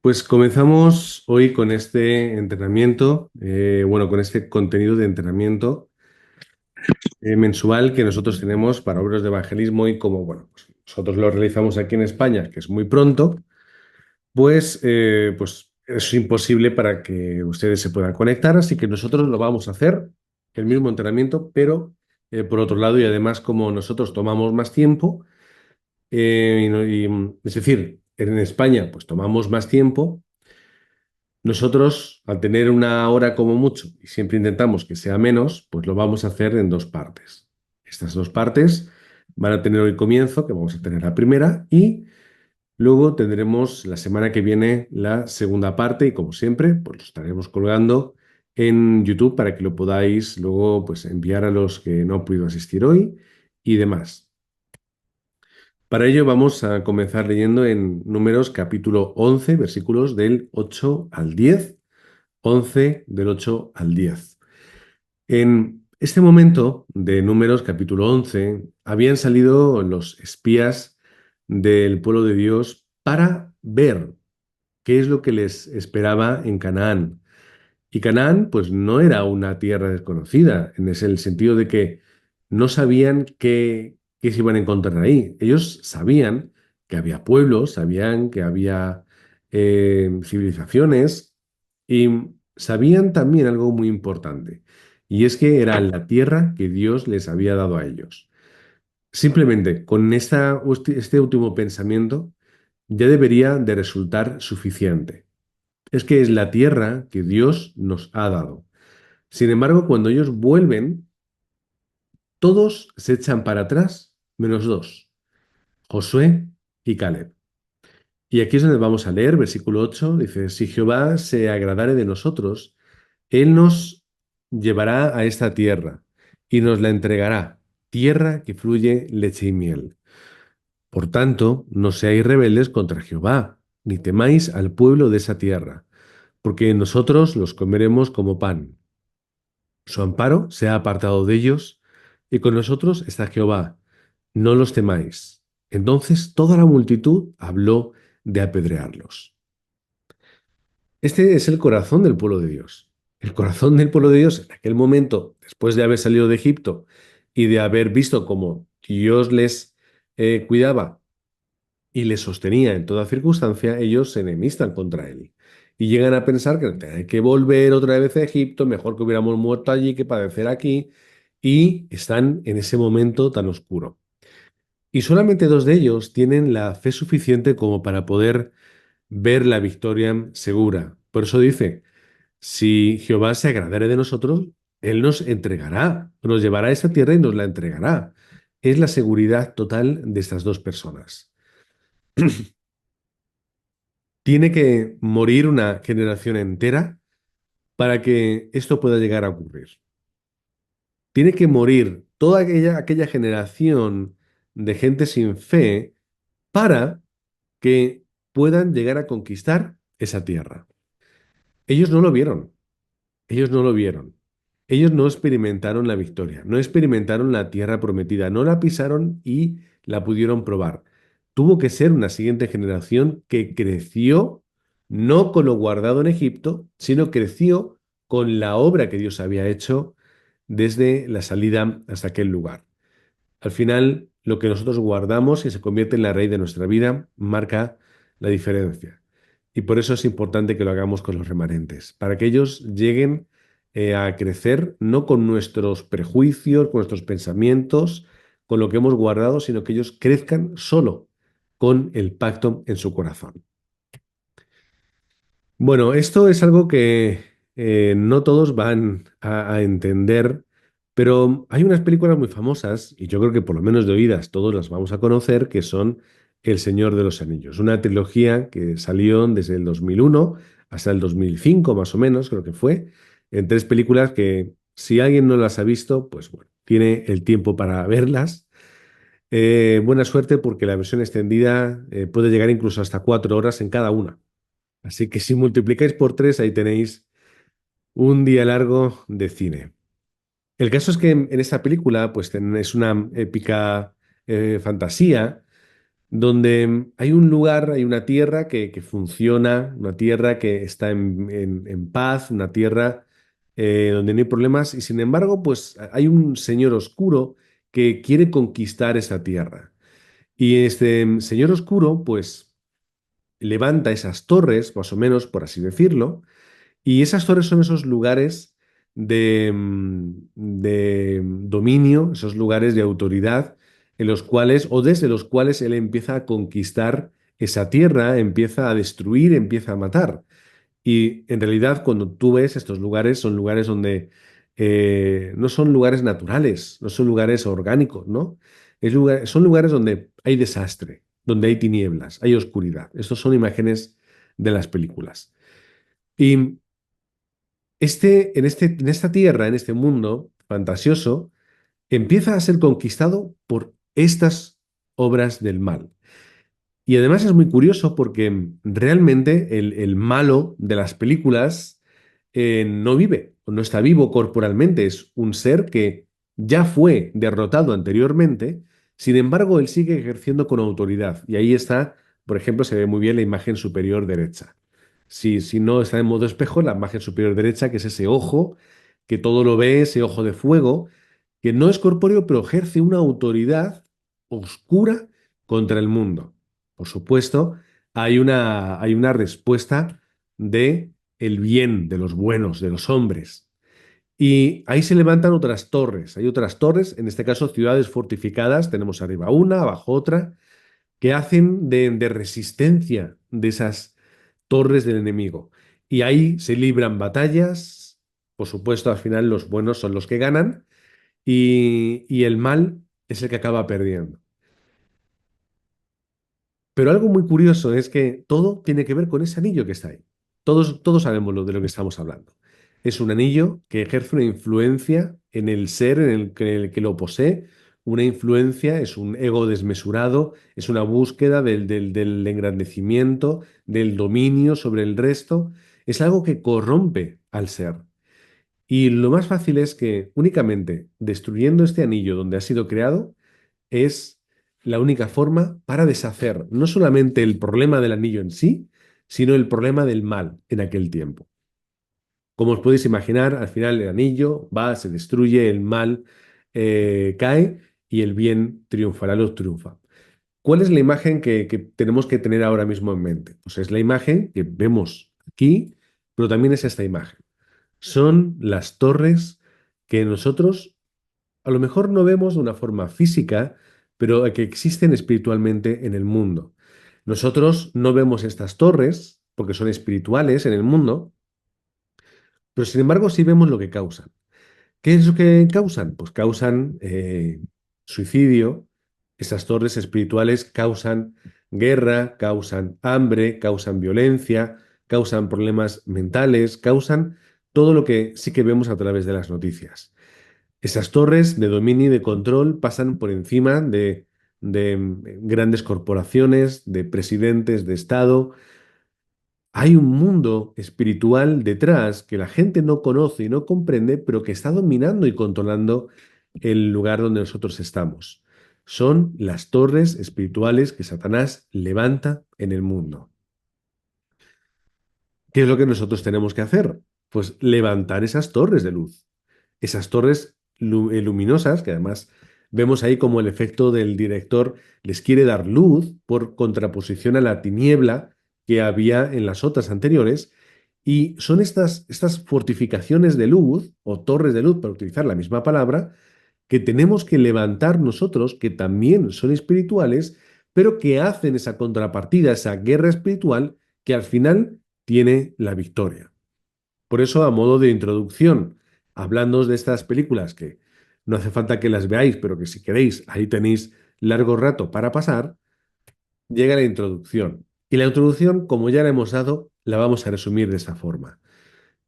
Pues comenzamos hoy con este entrenamiento, con este contenido de entrenamiento mensual que nosotros tenemos para obras de evangelismo y como, pues nosotros lo realizamos aquí en España, que es muy pronto, pues es imposible para que ustedes se puedan conectar, así que nosotros lo vamos a hacer, el mismo entrenamiento, pero por otro lado y además como nosotros tomamos más tiempo, es decir, en España pues tomamos más tiempo. Nosotros, al tener una hora como mucho, y siempre intentamos que sea menos, pues lo vamos a hacer en dos partes. Estas dos partes van a tener hoy comienzo, que vamos a tener la primera, y luego tendremos la semana que viene la segunda parte, y como siempre, pues lo estaremos colgando en YouTube para que lo podáis luego pues, enviar a los que no han podido asistir hoy y demás. Para ello vamos a comenzar leyendo en Números capítulo 11, versículos del 8 al 10. 11 del 8 al 10. En este momento de Números capítulo 11 habían salido los espías del pueblo de Dios para ver qué es lo que les esperaba en Canaán. Y Canaán pues no era una tierra desconocida, en el sentido de que no sabían qué se iban a encontrar ahí. Ellos sabían que había pueblos, sabían que había civilizaciones y sabían también algo muy importante, y es que era la tierra que Dios les había dado a ellos. Simplemente con este último pensamiento ya debería de resultar suficiente. Es que es la tierra que Dios nos ha dado. Sin embargo, cuando ellos vuelven, todos se echan para atrás, menos dos, Josué y Caleb. Y aquí es donde vamos a leer, versículo 8 dice, si Jehová se agradare de nosotros, Él nos llevará a esta tierra y nos la entregará, tierra que fluye leche y miel. Por tanto, no seáis rebeldes contra Jehová, ni temáis al pueblo de esa tierra, porque nosotros los comeremos como pan. Su amparo se ha apartado de ellos, y con nosotros está Jehová. No los temáis. Entonces toda la multitud habló de apedrearlos. Este es el corazón del pueblo de Dios. El corazón del pueblo de Dios en aquel momento, después de haber salido de Egipto y de haber visto cómo Dios les cuidaba y les sostenía en toda circunstancia, ellos se enemistan contra él. Y llegan a pensar que hay que volver otra vez a Egipto, mejor que hubiéramos muerto allí que padecer aquí, y están en ese momento tan oscuro. Y solamente dos de ellos tienen la fe suficiente como para poder ver la victoria segura. Por eso dice, si Jehová se agradare de nosotros, Él nos entregará, nos llevará a esa tierra y nos la entregará. Es la seguridad total de estas dos personas. Tiene que morir una generación entera para que esto pueda llegar a ocurrir. Tiene que morir toda aquella generación de gente sin fe para que puedan llegar a conquistar esa tierra. Ellos no lo vieron, ellos no lo vieron. Ellos no experimentaron la victoria, no experimentaron la tierra prometida, no la pisaron y la pudieron probar. Tuvo que ser una siguiente generación que creció no con lo guardado en Egipto, sino creció con la obra que Dios había hecho desde la salida hasta aquel lugar. Al final, lo que nosotros guardamos y se convierte en la raíz de nuestra vida marca la diferencia. Y por eso es importante que lo hagamos con los remanentes, para que ellos lleguen a crecer no con nuestros prejuicios, con nuestros pensamientos, con lo que hemos guardado, sino que ellos crezcan solo con el pacto en su corazón. Bueno, esto es algo que no todos van a entender, pero hay unas películas muy famosas, y yo creo que por lo menos de oídas todos las vamos a conocer, que son El Señor de los Anillos, una trilogía que salió desde el 2001 hasta el 2005 más o menos, creo que fue, en tres películas que si alguien no las ha visto, pues bueno, tiene el tiempo para verlas. Buena suerte porque la versión extendida puede llegar incluso hasta 4 horas en cada una. Así que si multiplicáis por tres, ahí tenéis un día largo de cine. El caso es que en esta película, pues es una épica fantasía donde hay un lugar, hay una tierra que funciona, una tierra que está en paz, una tierra donde no hay problemas, y sin embargo, pues hay un señor oscuro que quiere conquistar esa tierra. Y este señor oscuro, pues levanta esas torres, más o menos, por así decirlo, y esas torres son esos lugares de dominio, esos lugares de autoridad en los cuales, o desde los cuales él empieza a conquistar esa tierra, empieza a destruir, empieza a matar. Y en realidad, cuando tú ves estos lugares, son lugares donde no son lugares naturales, no son lugares orgánicos, ¿no? Son lugares donde hay desastre, donde hay tinieblas, hay oscuridad. Estas son imágenes de las películas. Y en esta tierra, en este mundo fantasioso, empieza a ser conquistado por estas obras del mal. Y además es muy curioso porque realmente el malo de las películas no vive, o no está vivo corporalmente, es un ser que ya fue derrotado anteriormente, sin embargo, él sigue ejerciendo con autoridad. Y ahí está, por ejemplo, se ve muy bien la imagen superior derecha. Si no está en modo espejo, la imagen superior derecha, que es ese ojo que todo lo ve, ese ojo de fuego, que no es corpóreo, pero ejerce una autoridad oscura contra el mundo. Por supuesto, hay una respuesta de el bien, de los buenos, de los hombres. Y ahí se levantan otras torres. Hay otras torres, en este caso ciudades fortificadas. Tenemos arriba una, abajo otra, que hacen de resistencia de esas torres del enemigo. Y ahí se libran batallas. Por supuesto, al final los buenos son los que ganan y el mal es el que acaba perdiendo. Pero algo muy curioso es que todo tiene que ver con ese anillo que está ahí. Todos sabemos de lo que estamos hablando. Es un anillo que ejerce una influencia en el ser en el que lo posee, una influencia, es un ego desmesurado, es una búsqueda del engrandecimiento, del dominio sobre el resto. Es algo que corrompe al ser. Y lo más fácil es que únicamente destruyendo este anillo donde ha sido creado, es la única forma para deshacer no solamente el problema del anillo en sí, sino el problema del mal en aquel tiempo. Como os podéis imaginar, al final el anillo va, se destruye, el mal cae y el bien triunfa, la luz triunfa. ¿Cuál es la imagen que tenemos que tener ahora mismo en mente? Pues es la imagen que vemos aquí, pero también es esta imagen. Son las torres que nosotros a lo mejor no vemos de una forma física, pero que existen espiritualmente en el mundo. Nosotros no vemos estas torres porque son espirituales en el mundo, pero sin embargo sí vemos lo que causan. ¿Qué es lo que causan? Pues causan suicidio, esas torres espirituales causan guerra, causan hambre, causan violencia, causan problemas mentales, causan todo lo que sí que vemos a través de las noticias. Esas torres de dominio y de control pasan por encima de grandes corporaciones, de presidentes de Estado. Hay un mundo espiritual detrás que la gente no conoce y no comprende, pero que está dominando y controlando el lugar donde nosotros estamos. Son las torres espirituales que Satanás levanta en el mundo. ¿Qué es lo que nosotros tenemos que hacer? Pues levantar esas torres de luz, esas torres luminosas, que además vemos ahí como el efecto del director les quiere dar luz por contraposición a la tiniebla que había en las otras anteriores. Y son estas fortificaciones de luz, o torres de luz, para utilizar la misma palabra, que tenemos que levantar nosotros, que también son espirituales, pero que hacen esa contrapartida, esa guerra espiritual, que al final tiene la victoria. Por eso, a modo de introducción, hablándoos de estas películas que no hace falta que las veáis, pero que si queréis, ahí tenéis largo rato para pasar, llega la introducción. Y la introducción, como ya la hemos dado, la vamos a resumir de esta forma.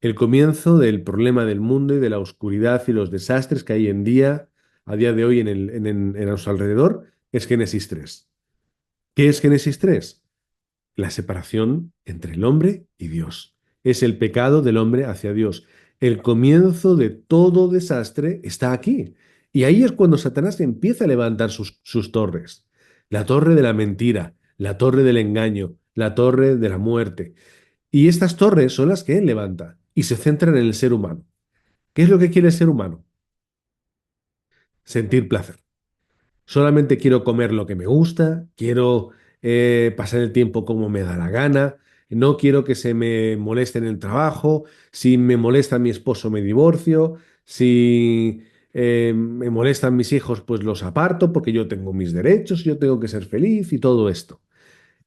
El comienzo del problema del mundo y de la oscuridad y los desastres que hay a día de hoy en nuestro alrededor, es Génesis 3. ¿Qué es Génesis 3? La separación entre el hombre y Dios. Es el pecado del hombre hacia Dios. El comienzo de todo desastre está aquí. Y ahí es cuando Satanás empieza a levantar sus torres. la torre de la mentira, la torre del engaño, la torre de la muerte. Y estas torres son las que él levanta y se centran en el ser humano. ¿Qué es lo que quiere el ser humano? Sentir placer. Solamente quiero comer lo que me gusta, quiero pasar el tiempo como me da la gana, no quiero que se me moleste en el trabajo, si me molesta mi esposo me divorcio, si me molestan mis hijos pues los aparto porque yo tengo mis derechos, yo tengo que ser feliz y todo esto.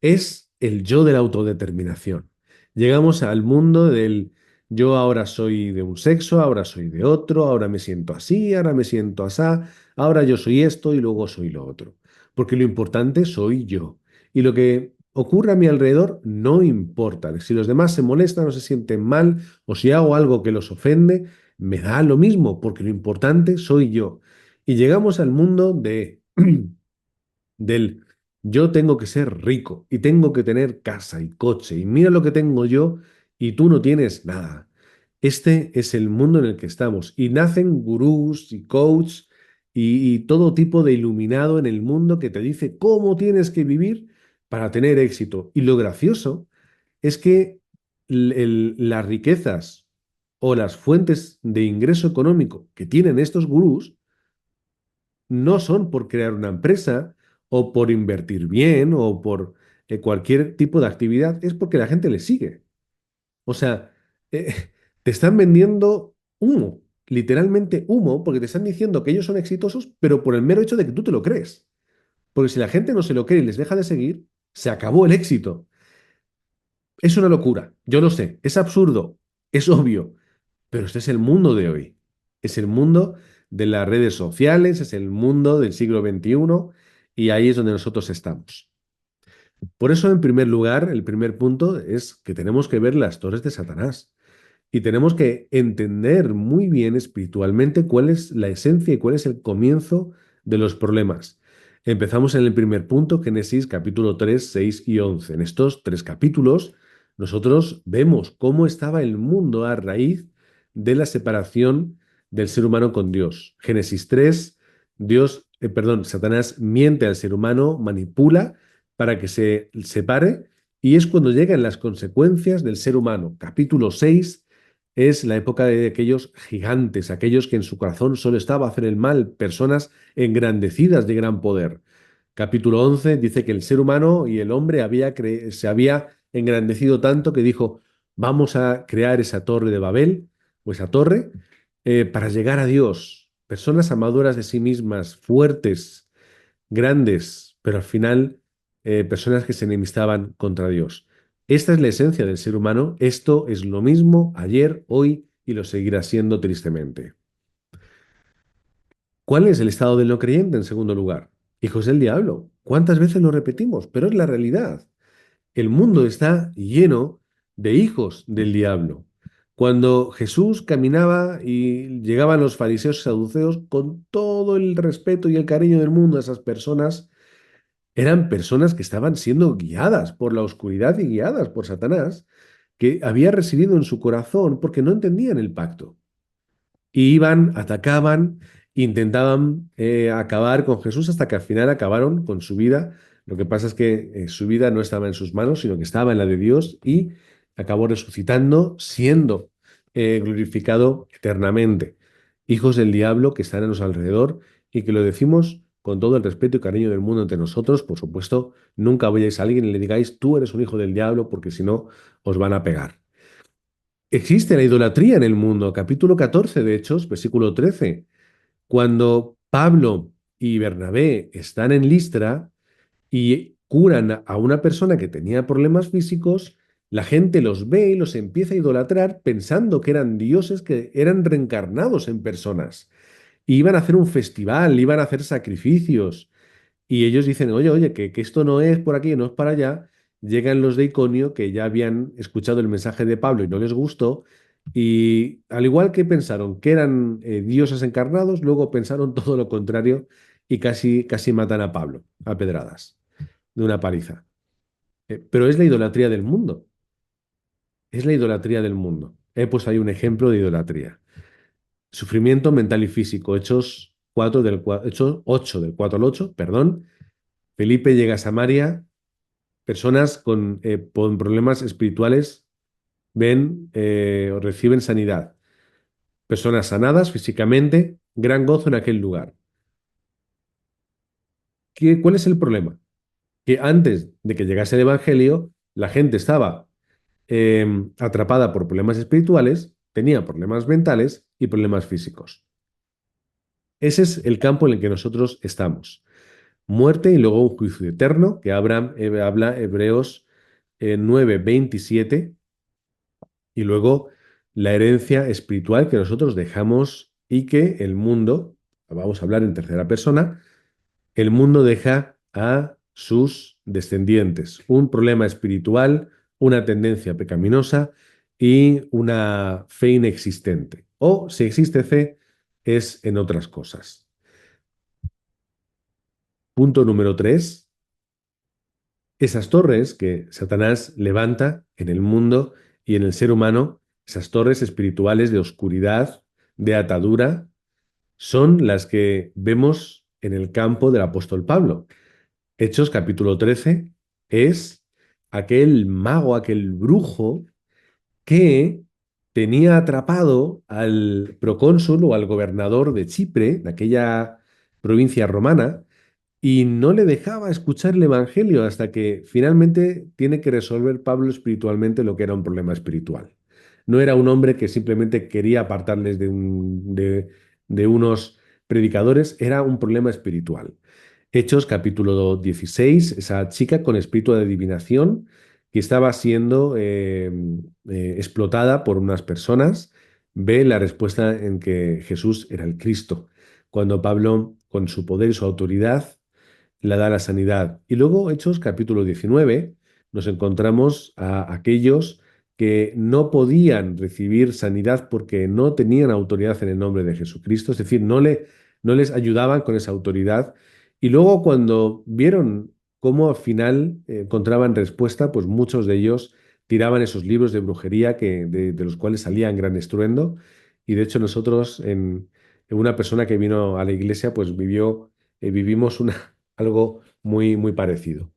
Es el yo de la autodeterminación. Llegamos al mundo del yo ahora soy de un sexo, ahora soy de otro, ahora me siento así, ahora me siento asá, ahora yo soy esto y luego soy lo otro. Porque lo importante soy yo. Y lo que ocurre a mi alrededor no importa. Si los demás se molestan o se sienten mal o si hago algo que los ofende, me da lo mismo, porque lo importante soy yo. Y llegamos al mundo de del yo tengo que ser rico y tengo que tener casa y coche y mira lo que tengo yo y tú no tienes nada. Este es el mundo en el que estamos y nacen gurús y coaches y todo tipo de iluminado en el mundo que te dice cómo tienes que vivir para tener éxito. Y lo gracioso es que las riquezas o las fuentes de ingreso económico que tienen estos gurús no son por crear una empresa o por invertir bien o por cualquier tipo de actividad, es porque la gente les sigue. O sea, eh, te están vendiendo humo, literalmente humo, porque te están diciendo que ellos son exitosos, pero por el mero hecho de que tú te lo crees. Porque si la gente no se lo cree y les deja de seguir, se acabó el éxito. Es una locura, yo lo sé, es absurdo, es obvio, pero este es el mundo de hoy. Es el mundo de las redes sociales, es el mundo del siglo XXI y ahí es donde nosotros estamos. Por eso, en primer lugar, el primer punto es que tenemos que ver las torres de Satanás y tenemos que entender muy bien espiritualmente cuál es la esencia y cuál es el comienzo de los problemas. Empezamos en el primer punto, Génesis capítulo 3, 6 y 11. En estos tres capítulos, nosotros vemos cómo estaba el mundo a raíz de la separación del ser humano con Dios. Génesis 3, Satanás miente al ser humano, manipula para que se separe y es cuando llegan las consecuencias del ser humano. Capítulo 6 es la época de aquellos gigantes, aquellos que en su corazón solo estaba hacer el mal, personas engrandecidas de gran poder. Capítulo 11 dice que el ser humano y el hombre se había engrandecido tanto que dijo, vamos a crear esa torre de Babel, o esa torre, para llegar a Dios. Personas amadoras de sí mismas, fuertes, grandes, pero al final personas que se enemistaban contra Dios. Esta es la esencia del ser humano. Esto es lo mismo ayer, hoy y lo seguirá siendo tristemente. ¿Cuál es el estado del no creyente en segundo lugar? Hijos del diablo. ¿Cuántas veces lo repetimos? Pero es la realidad. El mundo está lleno de hijos del diablo. Cuando Jesús caminaba y llegaban los fariseos y saduceos, con todo el respeto y el cariño del mundo a esas personas, eran personas que estaban siendo guiadas por la oscuridad y guiadas por Satanás, que había residido en su corazón porque no entendían el pacto. Y iban, atacaban, intentaban acabar con Jesús hasta que al final acabaron con su vida. Lo que pasa es que su vida no estaba en sus manos, sino que estaba en la de Dios y acabó resucitando, siendo glorificado eternamente. Hijos del diablo que están a nuestro alrededor y que lo decimos con todo el respeto y cariño del mundo entre nosotros. Por supuesto, nunca vayáis a alguien y le digáis, tú eres un hijo del diablo, porque si no, os van a pegar. Existe la idolatría en el mundo. Capítulo 14 de Hechos, versículo 13. Cuando Pablo y Bernabé están en Listra y curan a una persona que tenía problemas físicos, la gente los ve y los empieza a idolatrar pensando que eran dioses que eran reencarnados en personas. Y iban a hacer un festival, iban a hacer sacrificios. Y ellos dicen, oye, oye, que esto no es por aquí, no es para allá. Llegan los de Iconio, que ya habían escuchado el mensaje de Pablo y no les gustó. Y al igual que pensaron que eran dioses encarnados, luego pensaron todo lo contrario y casi, casi matan a Pablo a pedradas, de una paliza. Pero es la idolatría del mundo. Es la idolatría del mundo. Pues hay un ejemplo de idolatría. Sufrimiento mental y físico. Hechos 4 Hechos 8 del 4 al 8, perdón. Felipe llega a Samaria, personas con problemas espirituales ven o reciben sanidad. Personas sanadas físicamente, gran gozo en aquel lugar. ¿Cuál es el problema? Que antes de que llegase el Evangelio, la gente estaba atrapada por problemas espirituales, tenía problemas mentales y problemas físicos. Ese es el campo en el que nosotros estamos. Muerte y luego un juicio eterno, que habla Hebreos 9:27, y luego la herencia espiritual que nosotros dejamos y que el mundo, vamos a hablar en tercera persona, el mundo deja a sus descendientes. Un problema espiritual, una tendencia pecaminosa y una fe inexistente. O si existe fe, es en otras cosas. Punto número 3. Esas torres que Satanás levanta en el mundo y en el ser humano, esas torres espirituales de oscuridad, de atadura, son las que vemos en el campo del apóstol Pablo. Hechos capítulo 13 es aquel mago, aquel brujo que tenía atrapado al procónsul o al gobernador de Chipre, de aquella provincia romana, y no le dejaba escuchar el Evangelio hasta que finalmente tiene que resolver Pablo espiritualmente lo que era un problema espiritual. No era un hombre que simplemente quería apartarles de unos predicadores, era un problema espiritual. Hechos capítulo 16, esa chica con espíritu de adivinación que estaba siendo explotada por unas personas, ve la respuesta en que Jesús era el Cristo. Cuando Pablo, con su poder y su autoridad, la da la sanidad. Y luego, Hechos capítulo 19, nos encontramos a aquellos que no podían recibir sanidad porque no tenían autoridad en el nombre de Jesucristo, es decir, no les ayudaban con esa autoridad. Y luego cuando vieron cómo al final encontraban respuesta, pues muchos de ellos tiraban esos libros de brujería de los cuales salían gran estruendo. Y de hecho nosotros, en una persona que vino a la iglesia, pues vivimos algo muy, muy parecido.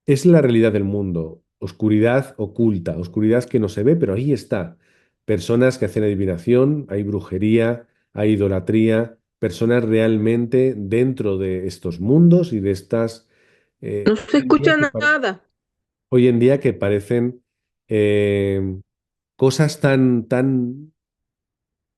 Es la realidad del mundo, oscuridad oculta, oscuridad que no se ve, pero ahí está. Personas que hacen adivinación, hay brujería, hay idolatría, personas realmente dentro de estos mundos y de estas No hoy se en día escucha nada. hoy en día que parecen eh, cosas tan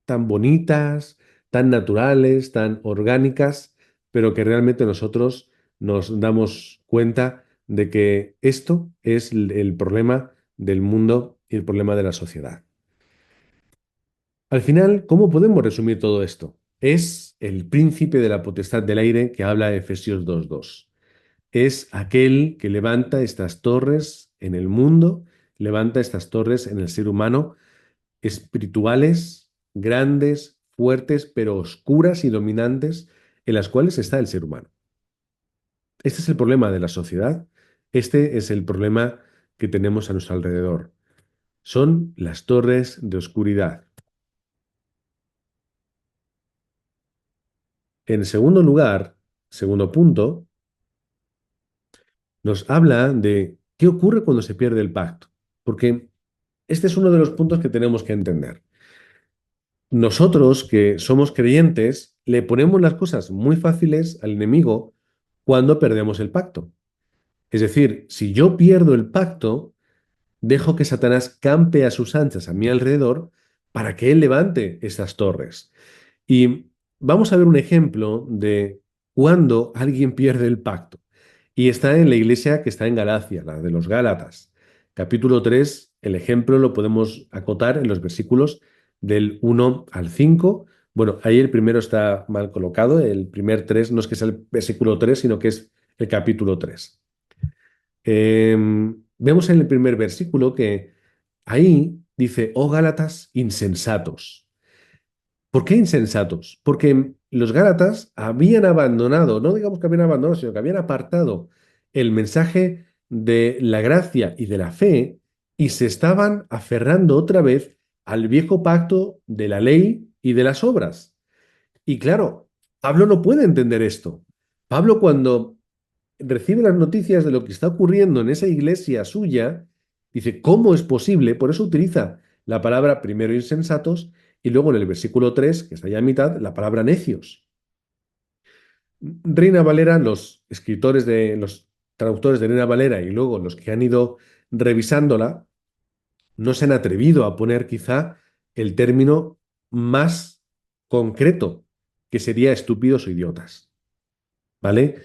bonitas, tan naturales, tan orgánicas, pero que realmente nosotros nos damos cuenta de que esto es el problema del mundo y el problema de la sociedad. Al final, ¿cómo podemos resumir todo esto? Es el príncipe de la potestad del aire que habla Efesios 2:2. Es aquel que levanta estas torres en el mundo, levanta estas torres en el ser humano espirituales, grandes, fuertes, pero oscuras y dominantes, en las cuales está el ser humano. Este es el problema de la sociedad, este es el problema que tenemos a nuestro alrededor. Son las torres de oscuridad. En segundo lugar, segundo punto, nos habla de qué ocurre cuando se pierde el pacto, porque este es uno de los puntos que tenemos que entender. Nosotros que somos creyentes le ponemos las cosas muy fáciles al enemigo cuando perdemos el pacto. Es decir, si yo pierdo el pacto, dejo que Satanás campe a sus anchas a mi alrededor para que él levante esas torres. Y vamos a ver un ejemplo de cuando alguien pierde el pacto. Y está en la iglesia que está en Galacia, la de los Gálatas. Capítulo 3. El ejemplo lo podemos acotar en los versículos del 1 al 5. Bueno, ahí el primero está mal colocado, el primer 3 no es que sea el versículo 3 sino que es el capítulo 3. Vemos en el primer versículo que ahí dice, oh Gálatas insensatos. ¿Por qué insensatos? Porque los Gálatas habían abandonado, no digamos que habían abandonado, sino que habían apartado el mensaje de la gracia y de la fe y se estaban aferrando otra vez al viejo pacto de la ley y de las obras. Y claro, Pablo no puede entender esto. Pablo cuando recibe las noticias de lo que está ocurriendo en esa iglesia suya, dice, ¿cómo es posible? Por eso utiliza la palabra primero insensatos y luego en el versículo 3 que está ya a mitad, la palabra necios. Reina Valera, los traductores de Reina Valera y luego los que han ido revisándola, no se han atrevido a poner quizá el término más concreto, que sería estúpidos o idiotas. ¿Vale?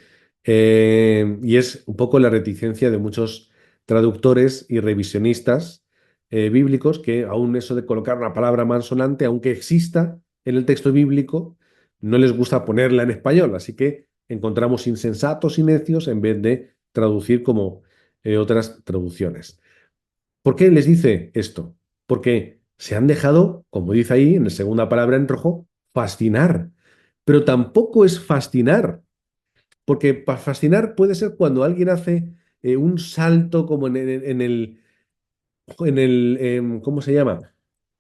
Y es un poco la reticencia de muchos traductores y revisionistas bíblicos que aún eso de colocar una palabra malsonante, aunque exista en el texto bíblico, no les gusta ponerla en español. Así que encontramos insensatos y necios en vez de traducir como otras traducciones. ¿Por qué les dice esto? Porque se han dejado, como dice ahí en la segunda palabra en rojo, fascinar. Pero tampoco es fascinar porque para fascinar puede ser cuando alguien hace un salto como ¿cómo se llama?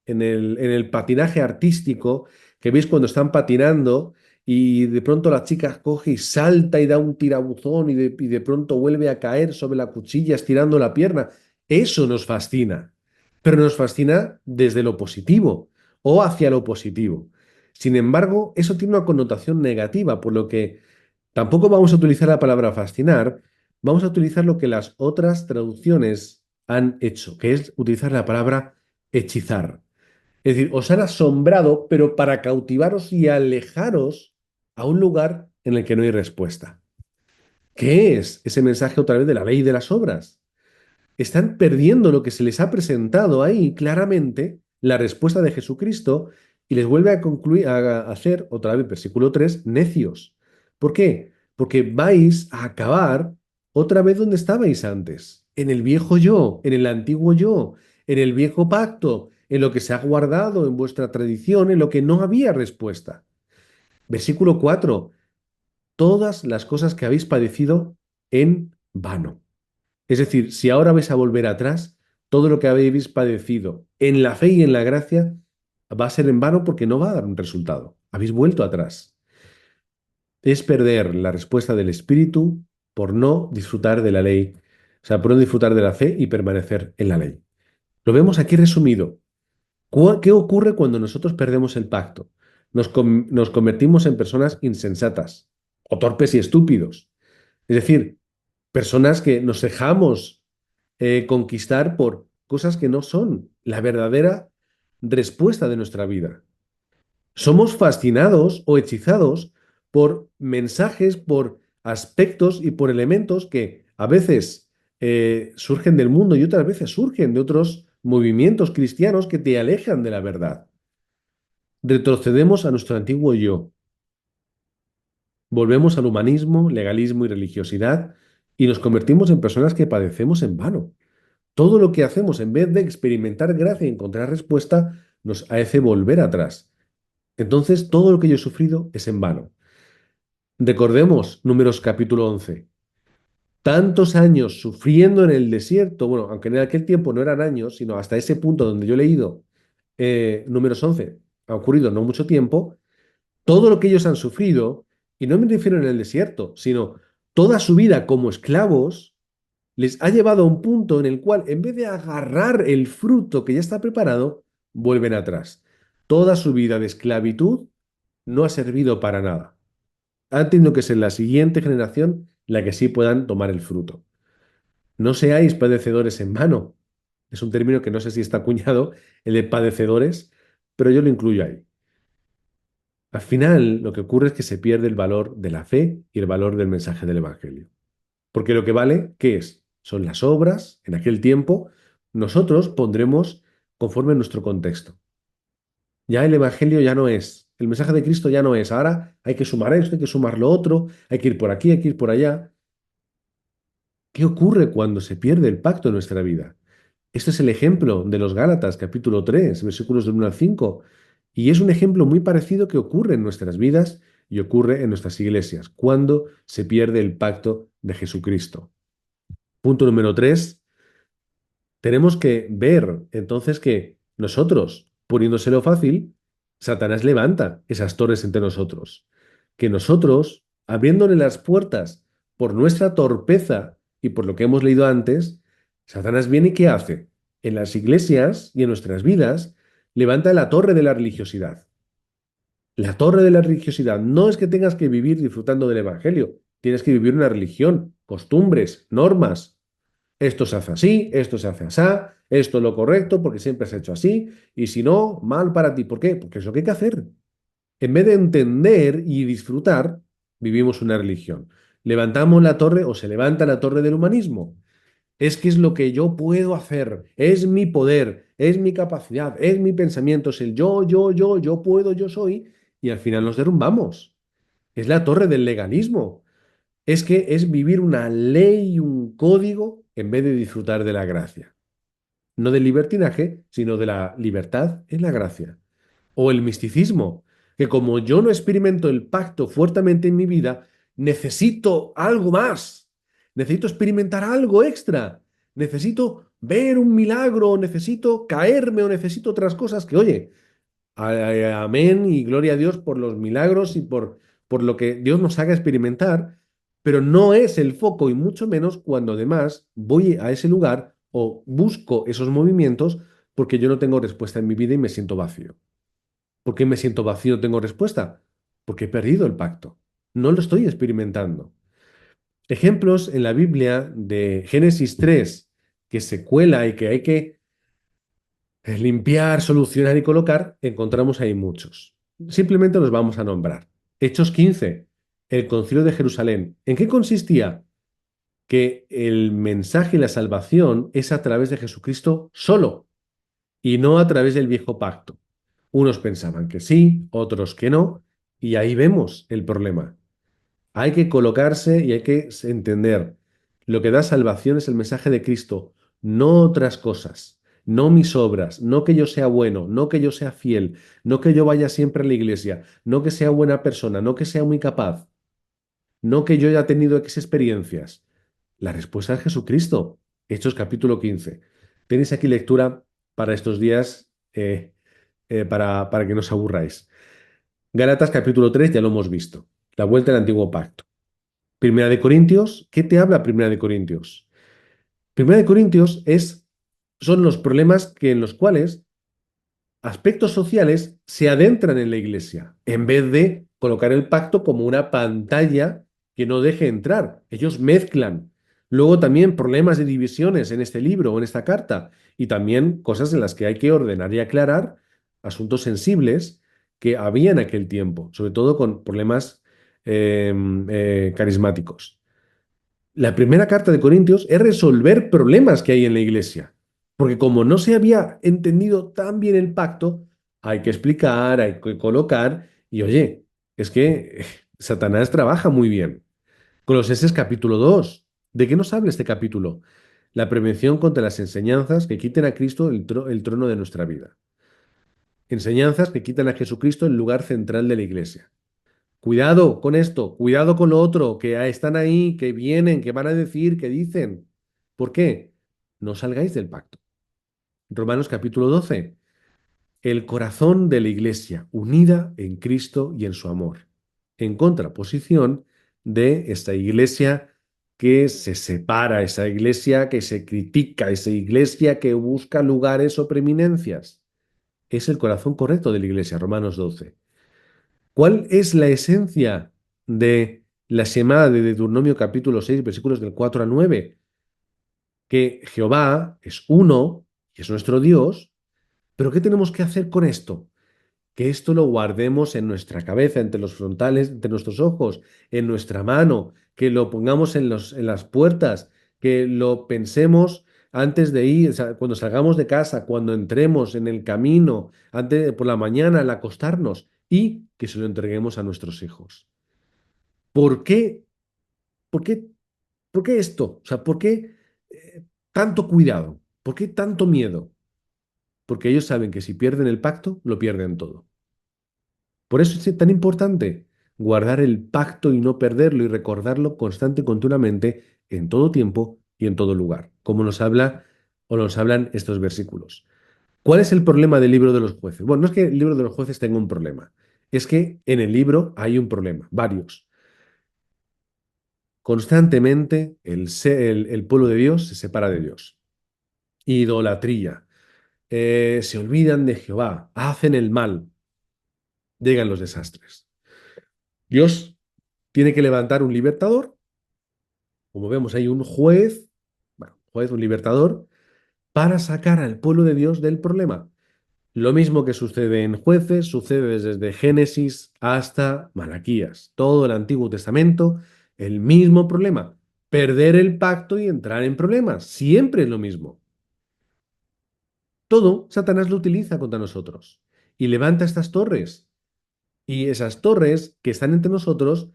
En el patinaje artístico, que veis cuando están patinando y de pronto la chica coge y salta y da un tirabuzón y de pronto vuelve a caer sobre la cuchilla estirando la pierna. Eso nos fascina, pero nos fascina desde lo positivo o hacia lo positivo. Sin embargo, eso tiene una connotación negativa, por lo que tampoco vamos a utilizar la palabra fascinar, vamos a utilizar lo que las otras traducciones han hecho, que es utilizar la palabra hechizar. Es decir, os han asombrado, pero para cautivaros y alejaros a un lugar en el que no hay respuesta. ¿Qué es ese mensaje otra vez de la ley de las obras? Están perdiendo lo que se les ha presentado ahí claramente, la respuesta de Jesucristo, y les vuelve a concluir, a hacer otra vez, versículo 3 necios. ¿Por qué? Porque vais a acabar otra vez donde estabais antes, en el viejo yo, en el antiguo yo, en el viejo pacto, en lo que se ha guardado en vuestra tradición, en lo que no había respuesta. Versículo 4 todas las cosas que habéis padecido en vano. Es decir, si ahora vais a volver atrás, todo lo que habéis padecido en la fe y en la gracia va a ser en vano porque no va a dar un resultado. Habéis vuelto atrás. Es perder la respuesta del Espíritu por no disfrutar de la ley, o sea, por no disfrutar de la fe y permanecer en la ley. Lo vemos aquí resumido. ¿Qué ocurre cuando nosotros perdemos el pacto? Nos convertimos en personas insensatas o torpes y estúpidos. Es decir, personas que nos dejamos conquistar por cosas que no son la verdadera respuesta de nuestra vida. Somos fascinados o hechizados por mensajes, por aspectos y por elementos que a veces surgen del mundo y otras veces surgen de otros movimientos cristianos que te alejan de la verdad. Retrocedemos a nuestro antiguo yo, volvemos al humanismo, legalismo y religiosidad y nos convertimos en personas que padecemos en vano. Todo lo que hacemos, en vez de experimentar gracia y encontrar respuesta, nos hace volver atrás. Entonces, todo lo que yo he sufrido es en vano. Recordemos Números capítulo 11. Tantos años sufriendo en el desierto, bueno, aunque en aquel tiempo no eran años, sino hasta ese punto donde yo he leído Números 11, ha ocurrido no mucho tiempo, todo lo que ellos han sufrido, y no me refiero en el desierto, sino toda su vida como esclavos, les ha llevado a un punto en el cual, en vez de agarrar el fruto que ya está preparado, vuelven atrás. Toda su vida de esclavitud no ha servido para nada. Ha tenido que ser la siguiente generación la que sí puedan tomar el fruto. No seáis padecedores en vano. Es un término que no sé si está acuñado, el de padecedores, pero yo lo incluyo ahí. Al final, lo que ocurre es que se pierde el valor de la fe y el valor del mensaje del Evangelio. Porque lo que vale, ¿qué es? Son las obras, en aquel tiempo, nosotros pondremos conforme a nuestro contexto. Ya el Evangelio ya no es, el mensaje de Cristo ya no es, ahora hay que sumar esto, hay que sumar lo otro, hay que ir por aquí, hay que ir por allá. ¿Qué ocurre cuando se pierde el pacto en nuestra vida? Este es el ejemplo de los Gálatas, capítulo 3, versículos del 1 al 5, y es un ejemplo muy parecido que ocurre en nuestras vidas y ocurre en nuestras iglesias, cuando se pierde el pacto de Jesucristo. Punto número 3. Tenemos que ver entonces que nosotros, poniéndoselo fácil, Satanás levanta esas torres entre nosotros. Que nosotros, abriéndole las puertas por nuestra torpeza y por lo que hemos leído antes, Satanás viene y ¿qué hace? En las iglesias y en nuestras vidas levanta la torre de la religiosidad. La torre de la religiosidad no es que tengas que vivir disfrutando del evangelio, tienes que vivir una religión, costumbres, normas. Esto se hace así, esto se hace así, esto es lo correcto porque siempre se ha hecho así, y si no, mal para ti. ¿Por qué? Porque es lo que hay que hacer. En vez de entender y disfrutar, vivimos una religión. Levantamos la torre o se levanta la torre del humanismo. Es que es lo que yo puedo hacer, es mi poder, es mi capacidad, es mi pensamiento, es el yo puedo, yo soy, y al final nos derrumbamos. Es la torre del legalismo. Es que es vivir una ley y un código en vez de disfrutar de la gracia. No del libertinaje, sino de la libertad en la gracia. O el misticismo, que como yo no experimento el pacto fuertemente en mi vida, necesito algo más. Necesito experimentar algo extra. Necesito ver un milagro, o necesito caerme, o necesito otras cosas que, oye, amén y gloria a Dios por los milagros y por lo que Dios nos haga experimentar, pero no es el foco y mucho menos cuando además voy a ese lugar o busco esos movimientos porque yo no tengo respuesta en mi vida y me siento vacío. ¿Por qué me siento vacío y no tengo respuesta? Porque he perdido el pacto. No lo estoy experimentando. Ejemplos en la Biblia de Génesis 3 que se cuela y que hay que limpiar, solucionar y colocar, encontramos ahí muchos. Simplemente los vamos a nombrar. Hechos 15, el Concilio de Jerusalén. ¿En qué consistía? Que el mensaje y la salvación es a través de Jesucristo solo y no a través del viejo pacto. Unos pensaban que sí, otros que no, y ahí vemos el problema. Hay que colocarse y hay que entender. Lo que da salvación es el mensaje de Cristo, no otras cosas, no mis obras, no que yo sea bueno, no que yo sea fiel, no que yo vaya siempre a la iglesia, no que sea buena persona, no que sea muy capaz, no que yo haya tenido X experiencias. La respuesta es Jesucristo. Hechos capítulo 15. Tenéis aquí lectura para estos días, para que no os aburráis. Gálatas capítulo 3 ya lo hemos visto. La vuelta al antiguo pacto. Primera de Corintios, ¿qué te habla Primera de Corintios? Primera de Corintios son los problemas en los cuales aspectos sociales se adentran en la iglesia, en vez de colocar el pacto como una pantalla que no deje entrar. Ellos mezclan. Luego también problemas de divisiones en este libro o en esta carta, y también cosas en las que hay que ordenar y aclarar asuntos sensibles que había en aquel tiempo, sobre todo con problemas carismáticos. La primera carta de Corintios es resolver problemas que hay en la iglesia. Porque como no se había entendido tan bien el pacto, hay que explicar, hay que colocar. Y oye, es que Satanás trabaja muy bien. Colosenses capítulo 2. ¿De qué nos habla este capítulo? La prevención contra las enseñanzas que quiten a Cristo el trono de nuestra vida. Enseñanzas que quitan a Jesucristo el lugar central de la iglesia. Cuidado con esto, cuidado con lo otro, que están ahí, que vienen, que van a decir, que dicen. ¿Por qué? No salgáis del pacto. Romanos capítulo 12. El corazón de la iglesia unida en Cristo y en su amor. En contraposición de esta iglesia que se separa, esa iglesia que se critica, esa iglesia que busca lugares o preeminencias. Es el corazón correcto de la iglesia, Romanos 12. ¿Cuál es la esencia de la Shemá de Deuteronomio capítulo 6 versículos del 4 al 9? Que Jehová es uno y es nuestro Dios, pero ¿qué tenemos que hacer con esto? Que esto lo guardemos en nuestra cabeza, entre los frontales, entre nuestros ojos, en nuestra mano, que lo pongamos en las puertas, que lo pensemos antes de ir, o sea, cuando salgamos de casa, cuando entremos en el camino, por la mañana, al acostarnos, y que se lo entreguemos a nuestros hijos. ¿Por qué? ¿Por qué? ¿Por qué esto? O sea, ¿por qué tanto cuidado? ¿Por qué tanto miedo? Porque ellos saben que si pierden el pacto, lo pierden todo. Por eso es tan importante guardar el pacto y no perderlo y recordarlo constante y continuamente en todo tiempo y en todo lugar, como nos habla o nos hablan estos versículos. ¿Cuál es el problema del libro de los jueces? Bueno, no es que el libro de los jueces tenga un problema, es que en el libro hay un problema, varios. Constantemente el pueblo de Dios se separa de Dios. Idolatría. Se olvidan de Jehová, hacen el mal, llegan los desastres. Dios tiene que levantar un libertador, como vemos hay un juez, bueno, juez, un libertador, para sacar al pueblo de Dios del problema. Lo mismo que sucede en Jueces, sucede desde Génesis hasta Malaquías. Todo el Antiguo Testamento, el mismo problema. Perder el pacto y entrar en problemas. Siempre es lo mismo. Todo Satanás lo utiliza contra nosotros. Y levanta estas torres. Y esas torres que están entre nosotros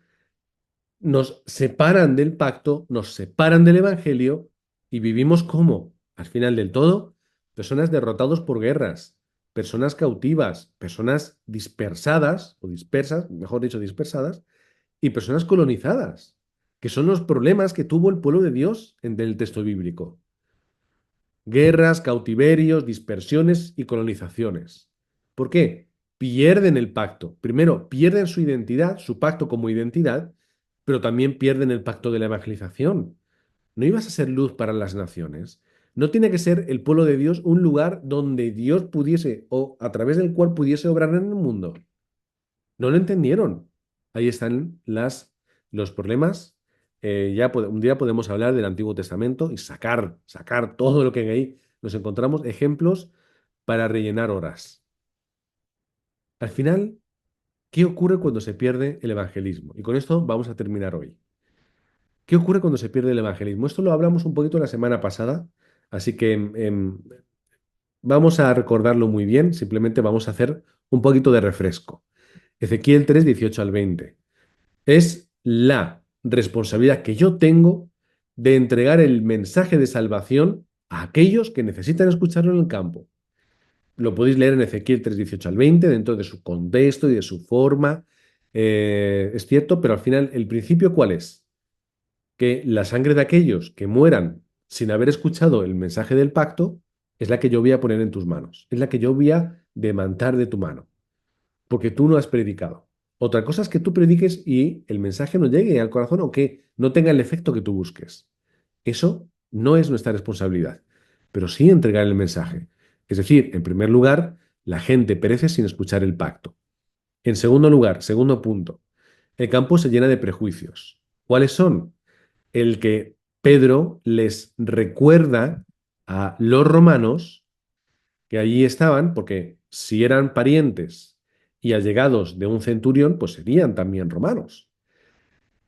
nos separan del pacto, nos separan del evangelio y vivimos como, al final del todo, personas derrotados por guerras, personas cautivas, personas dispersadas, o dispersas, mejor dicho, dispersadas, y personas colonizadas, que son los problemas que tuvo el pueblo de Dios en el texto bíblico. Guerras, cautiverios, dispersiones y colonizaciones. ¿Por qué? Pierden el pacto. Primero, pierden su identidad, su pacto como identidad, pero también pierden el pacto de la evangelización. No ibas a ser luz para las naciones. No tiene que ser el pueblo de Dios un lugar donde Dios pudiese o a través del cual pudiese obrar en el mundo. No lo entendieron. Ahí están los problemas. Un día podemos hablar del Antiguo Testamento y sacar todo lo que hay ahí. Nos encontramos ejemplos para rellenar horas. Al final, ¿qué ocurre cuando se pierde el evangelismo? Y con esto vamos a terminar hoy. ¿Qué ocurre cuando se pierde el evangelismo? Esto lo hablamos un poquito la semana pasada, así que vamos a recordarlo muy bien. Simplemente vamos a hacer un poquito de refresco. Ezequiel 3, 18 al 20. Es la responsabilidad que yo tengo de entregar el mensaje de salvación a aquellos que necesitan escucharlo en el campo. Lo podéis leer en Ezequiel 3, 18 al 20, dentro de su contexto y de su forma. Es cierto, pero al final, ¿el principio cuál es? Que la sangre de aquellos que mueran sin haber escuchado el mensaje del pacto es la que yo voy a poner en tus manos, es la que yo voy a demandar de tu mano porque tú no has predicado. Otra cosa es que tú prediques y el mensaje no llegue al corazón o que no tenga el efecto que tú busques. Eso no es nuestra responsabilidad, pero sí entregar el mensaje. Es decir, en primer lugar, la gente perece sin escuchar el pacto. En segundo lugar, segundo punto, el campo se llena de prejuicios. ¿Cuáles son? El que Pedro les recuerda a los romanos que allí estaban, porque si eran parientes y allegados de un centurión, pues serían también romanos.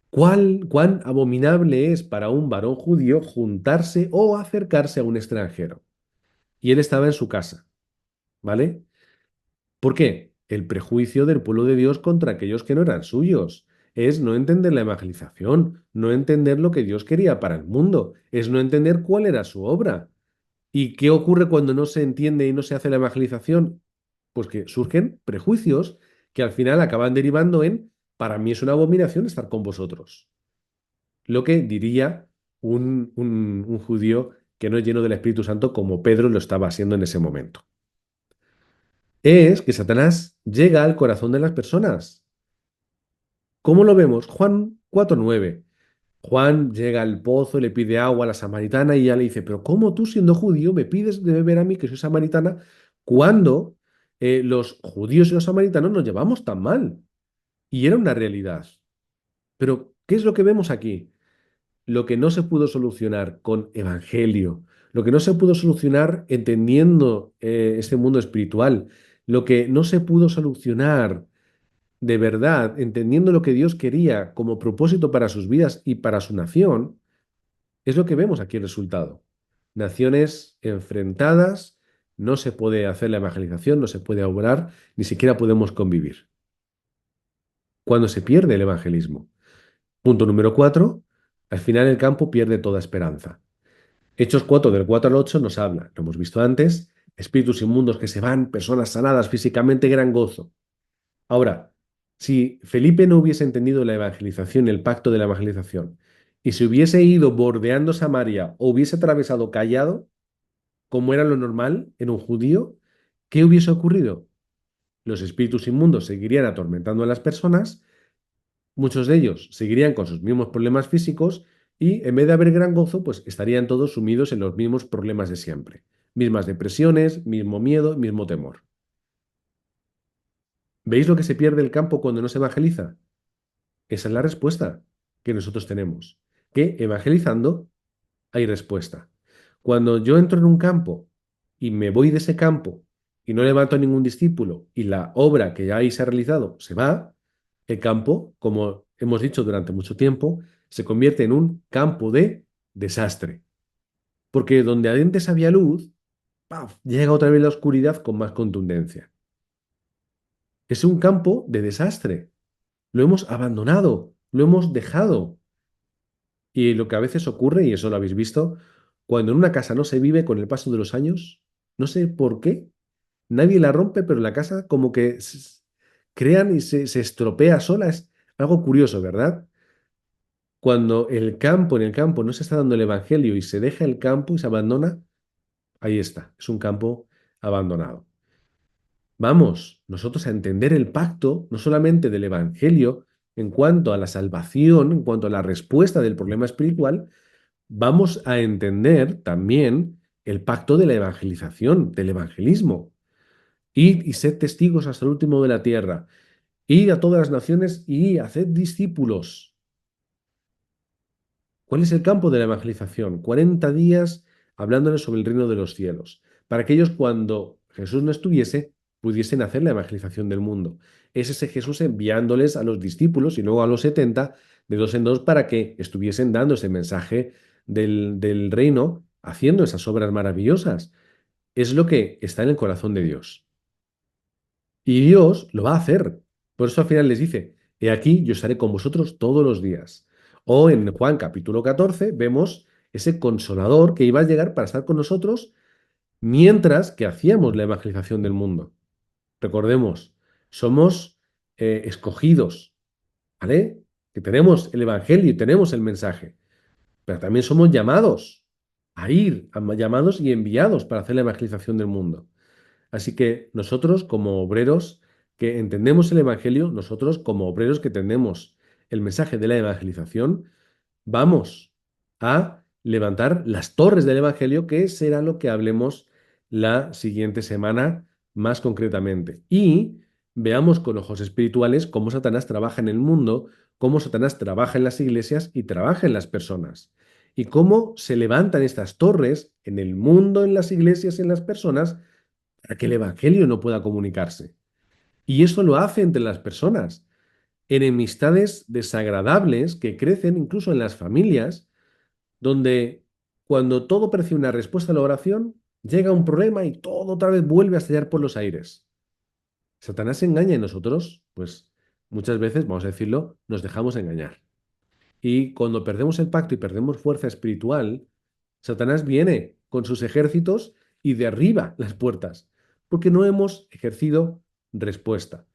Cuán abominable es para un varón judío juntarse o acercarse a un extranjero? Y él estaba en su casa, ¿vale? ¿Por qué? El prejuicio del pueblo de Dios contra aquellos que no eran suyos. Es no entender la evangelización, no entender lo que Dios quería para el mundo, es no entender cuál era su obra. ¿Y qué ocurre cuando no se entiende y no se hace la evangelización? Pues que surgen prejuicios que al final acaban derivando en, para mí es una abominación estar con vosotros. Lo que diría un judío que no es lleno del Espíritu Santo como Pedro lo estaba haciendo en ese momento. Es que Satanás llega al corazón de las personas. ¿Cómo lo vemos? Juan 4:9. Juan llega al pozo, le pide agua a la samaritana y ella le dice, pero ¿cómo tú siendo judío me pides de beber a mí que soy samaritana cuando los judíos y los samaritanos nos llevamos tan mal? Y era una realidad. Pero, ¿qué es lo que vemos aquí? Lo que no se pudo solucionar con evangelio, lo que no se pudo solucionar entendiendo este mundo espiritual, lo que no se pudo solucionar de verdad, entendiendo lo que Dios quería como propósito para sus vidas y para su nación, es lo que vemos aquí el resultado. Naciones enfrentadas, no se puede hacer la evangelización, no se puede obrar, ni siquiera podemos convivir. Cuando se pierde el evangelismo. Punto número 4, al final el campo pierde toda esperanza. Hechos 4 del 4 al 8 nos habla, lo hemos visto antes, espíritus inmundos que se van, personas sanadas físicamente, gran gozo. Ahora, si Felipe no hubiese entendido la evangelización, el pacto de la evangelización, y se hubiese ido bordeando Samaria o hubiese atravesado callado, como era lo normal en un judío, ¿qué hubiese ocurrido? Los espíritus inmundos seguirían atormentando a las personas Muchos de ellos seguirían con sus mismos problemas físicos y en vez de haber gran gozo, pues estarían todos sumidos en los mismos problemas de siempre. Mismas depresiones, mismo miedo, mismo temor. ¿Veis lo que se pierde el campo cuando no se evangeliza? Esa es la respuesta que nosotros tenemos. Que evangelizando hay respuesta. Cuando yo entro en un campo y me voy de ese campo y no levanto a ningún discípulo y la obra que ya ahí se ha realizado se va, el campo, como hemos dicho durante mucho tiempo, se convierte en un campo de desastre. Porque donde antes había luz, ¡paf!, llega otra vez la oscuridad con más contundencia. Es un campo de desastre. Lo hemos abandonado, lo hemos dejado. Y lo que a veces ocurre, y eso lo habéis visto, cuando en una casa no se vive con el paso de los años, no sé por qué, nadie la rompe, pero la casa como que crean y se estropea sola. Es algo curioso, ¿verdad? Cuando en el campo no se está dando el evangelio y se deja el campo y se abandona, ahí está, es un campo abandonado. Vamos nosotros a entender el pacto, no solamente del evangelio, en cuanto a la salvación, en cuanto a la respuesta del problema espiritual, vamos a entender también el pacto de la evangelización, del evangelismo. Id y sed testigos hasta el último de la tierra. Id a todas las naciones y haced discípulos. ¿Cuál es el campo de la evangelización? 40 días hablándoles sobre el reino de los cielos, para que ellos cuando Jesús no estuviese, pudiesen hacer la evangelización del mundo. Es ese Jesús enviándoles a los discípulos y luego a los 70 de dos en dos para que estuviesen dando ese mensaje del reino, haciendo esas obras maravillosas. Es lo que está en el corazón de Dios. Y Dios lo va a hacer. Por eso al final les dice, he aquí, yo estaré con vosotros todos los días. O en Juan capítulo 14 vemos ese consolador que iba a llegar para estar con nosotros mientras que hacíamos la evangelización del mundo. Recordemos, somos escogidos, ¿vale? Que tenemos el evangelio y tenemos el mensaje, pero también somos llamados a ir, llamados y enviados para hacer la evangelización del mundo. Así que nosotros como obreros que entendemos el Evangelio, nosotros como obreros que entendemos el mensaje de la evangelización, vamos a levantar las torres del Evangelio, que será lo que hablemos la siguiente semana más concretamente. Y veamos con ojos espirituales cómo Satanás trabaja en el mundo, cómo Satanás trabaja en las iglesias y trabaja en las personas. Y cómo se levantan estas torres en el mundo, en las iglesias, en las personas, para que el Evangelio no pueda comunicarse. Y eso lo hace entre las personas. Enemistades desagradables que crecen incluso en las familias, donde cuando todo parece una respuesta a la oración, llega un problema y todo otra vez vuelve a estallar por los aires. Satanás se engaña y nosotros, pues muchas veces, vamos a decirlo, nos dejamos engañar. Y cuando perdemos el pacto y perdemos fuerza espiritual, Satanás viene con sus ejércitos y derriba las puertas, porque no hemos ejercido respuesta.